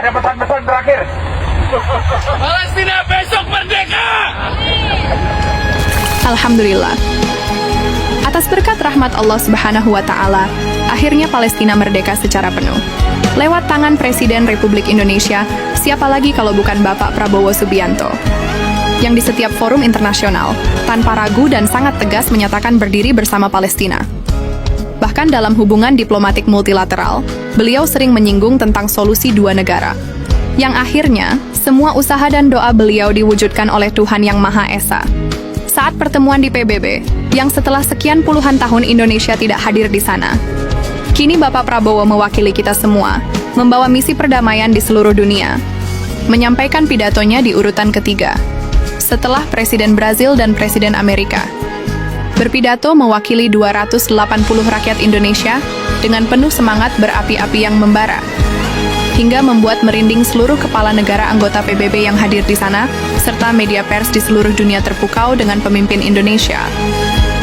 Ada pesan-pesan terakhir. Palestina besok merdeka! Alhamdulillah. Atas berkat rahmat Allah Subhanahu wa Ta'ala, akhirnya Palestina merdeka secara penuh. Lewat tangan Presiden Republik Indonesia, siapa lagi kalau bukan Bapak Prabowo Subianto, yang di setiap forum internasional, tanpa ragu dan sangat tegas menyatakan berdiri bersama Palestina. Bahkan dalam hubungan diplomatik multilateral, beliau sering menyinggung tentang solusi dua negara, yang akhirnya semua usaha dan doa beliau diwujudkan oleh Tuhan Yang Maha Esa. Saat pertemuan di PBB, yang setelah sekian puluhan tahun Indonesia tidak hadir di sana, kini Bapak Prabowo mewakili kita semua, membawa misi perdamaian di seluruh dunia, menyampaikan pidatonya di urutan ketiga, setelah Presiden Brazil dan Presiden Amerika. Berpidato mewakili 280 rakyat Indonesia dengan penuh semangat berapi-api yang membara, hingga membuat merinding seluruh kepala negara anggota PBB yang hadir di sana, serta media pers di seluruh dunia terpukau dengan pemimpin Indonesia.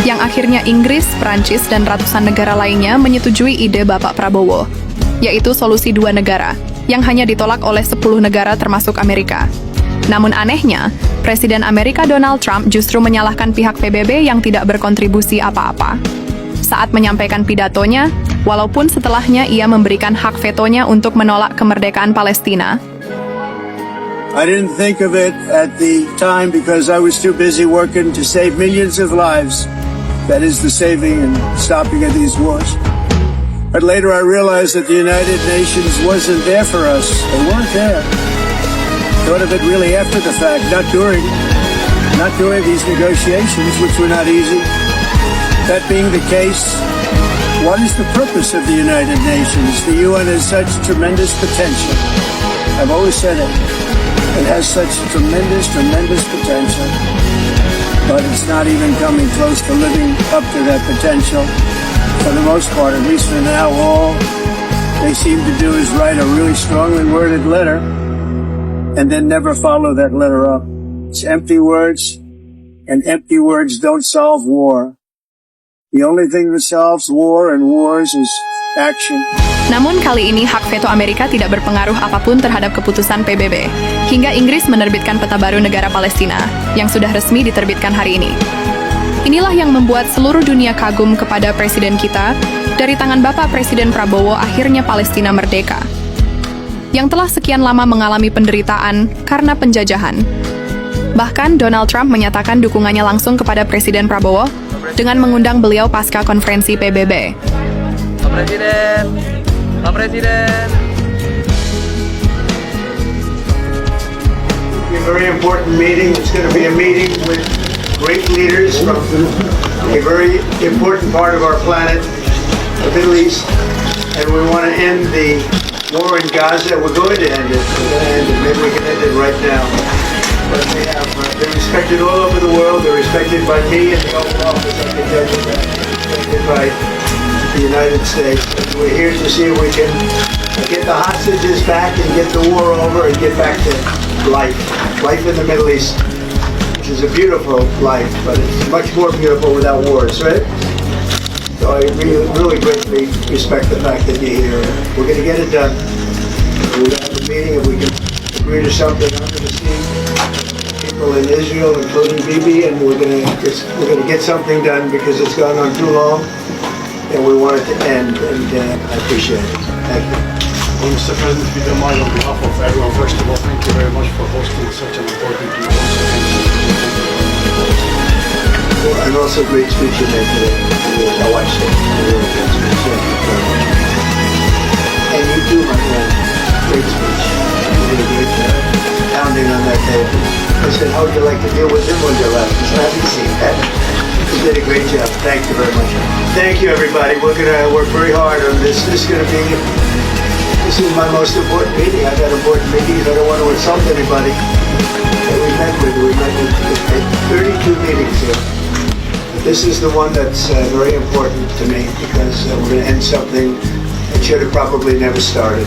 Yang akhirnya Inggris, Prancis, dan ratusan negara lainnya menyetujui ide Bapak Prabowo, yaitu solusi dua negara, yang hanya ditolak oleh 10 negara termasuk Amerika. Namun anehnya, Presiden Amerika Donald Trump justru menyalahkan pihak PBB yang tidak berkontribusi apa-apa. Saat menyampaikan pidatonya, walaupun setelahnya ia memberikan hak vetonya untuk menolak kemerdekaan Palestina. I didn't think of it at the time because I was too busy working to save millions of lives. That is the saving and stopping of these wars. But later I realized that the United Nations wasn't there for us. They weren't there. Thought of it really after the fact, not during these negotiations, which were not easy. That being the case, what is the purpose of the United Nations? The UN has such tremendous potential. I've always said it. It has such tremendous potential. But it's not even coming close to living up to that potential. For the most part, at least for now, all they seem to do is write a really strongly worded letter and then never follow that letter up. It's empty words, and empty words don't solve war. The only thing that solves war and wars is action. Namun kali ini hak veto Amerika tidak berpengaruh apapun terhadap keputusan PBB, hingga Inggris menerbitkan peta baru negara Palestina, yang sudah resmi diterbitkan hari ini. Inilah yang membuat seluruh dunia kagum kepada Presiden kita, dari tangan Bapak Presiden Prabowo akhirnya Palestina merdeka, yang telah sekian lama mengalami penderitaan karena penjajahan. Bahkan Donald Trump menyatakan dukungannya langsung kepada Presiden Prabowo dengan mengundang beliau pasca konferensi PBB. Pak Presiden, Pak Presiden. A very important meeting. It's going to be a meeting with great leaders from a very important part of our planet, the Middle East, and we want to end the war in Gaza. We're going to end it. We're going to end it. Maybe we can end it right now. But they're respected all over the world. They're respected by me and the Oval Office. I can tell you that. Respected by the United States. And we're here to see if we can get the hostages back and get the war over and get back to life. Life in the Middle East, which is a beautiful life, but it's much more beautiful without wars, right? So I really greatly respect the fact that you're here. We're going to get it done. We're going to have a meeting and we can agree to something under the sea. People in Israel, including Bibi, and we're going to get something done because it's gone on too long, and we want it to end. And I appreciate it. Thank you. Well, Mr. President, if you don't mind, on behalf of everyone, first of all, thank you very much for hosting such an important event. And also great speech you made today. I watched it. A really great speech. Thank you very much. And you too, my friend. Great speech. You did a great job. Pounding on that table. I said, how would you like to deal with him when you left? It's not easy. You did a great job. Thank you very much. Thank you, everybody. We're going to work very hard on this. This is my most important meeting. I've had important meetings. I don't want to insult anybody. And we met with 32 meetings here. This is the one that's very important to me because we're going to end something that should have probably never started.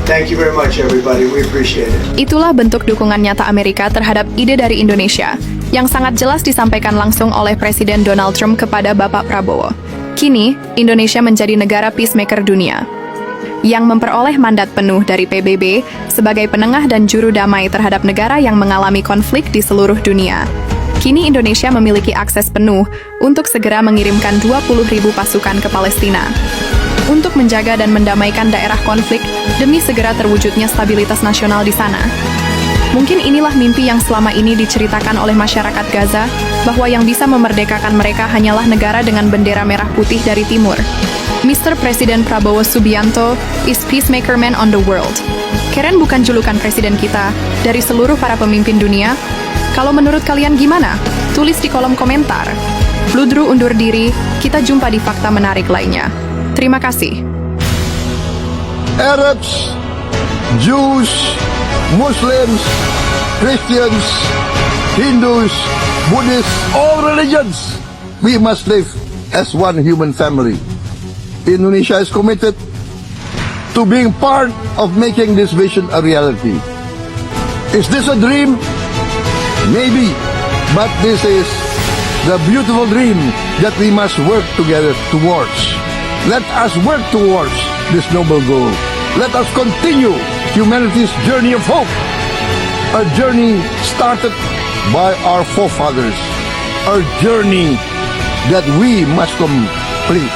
Thank you very much, everybody. We appreciate it. Itulah bentuk dukungan nyata Amerika terhadap ide dari Indonesia, yang sangat jelas disampaikan langsung oleh Presiden Donald Trump kepada Bapak Prabowo. Kini, Indonesia menjadi negara peacemaker dunia. yang memperoleh mandat penuh dari PBB sebagai penengah dan juru damai terhadap negara yang mengalami konflik di seluruh dunia. Kini Indonesia memiliki akses penuh untuk segera mengirimkan 20.000 pasukan ke Palestina untuk menjaga dan mendamaikan daerah konflik demi segera terwujudnya stabilitas nasional di sana. Mungkin inilah mimpi yang selama ini diceritakan oleh masyarakat Gaza, bahwa yang bisa memerdekakan mereka hanyalah negara dengan bendera merah putih dari timur. Mr. Presiden Prabowo Subianto is peacemaker man on the world. Keren bukan julukan presiden kita dari seluruh para pemimpin dunia. Kalau menurut kalian gimana? Tulis di kolom komentar. Ludru undur diri, kita jumpa di fakta menarik lainnya. Terima kasih. Arabs, Jews, Muslims, Christians, Hindus, Buddhists, all religions, we must live as one human family. Indonesia is committed to being part of making this vision a reality. Is this a dream? Maybe, but this is the beautiful dream that we must work together towards. Let us work towards this noble goal. Let us continue humanity's journey of hope, a journey started by our forefathers, a journey that we must complete.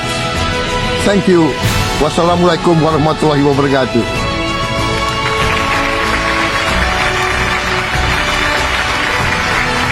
Thank you. Wassalamualaikum warahmatullahi wabarakatuh.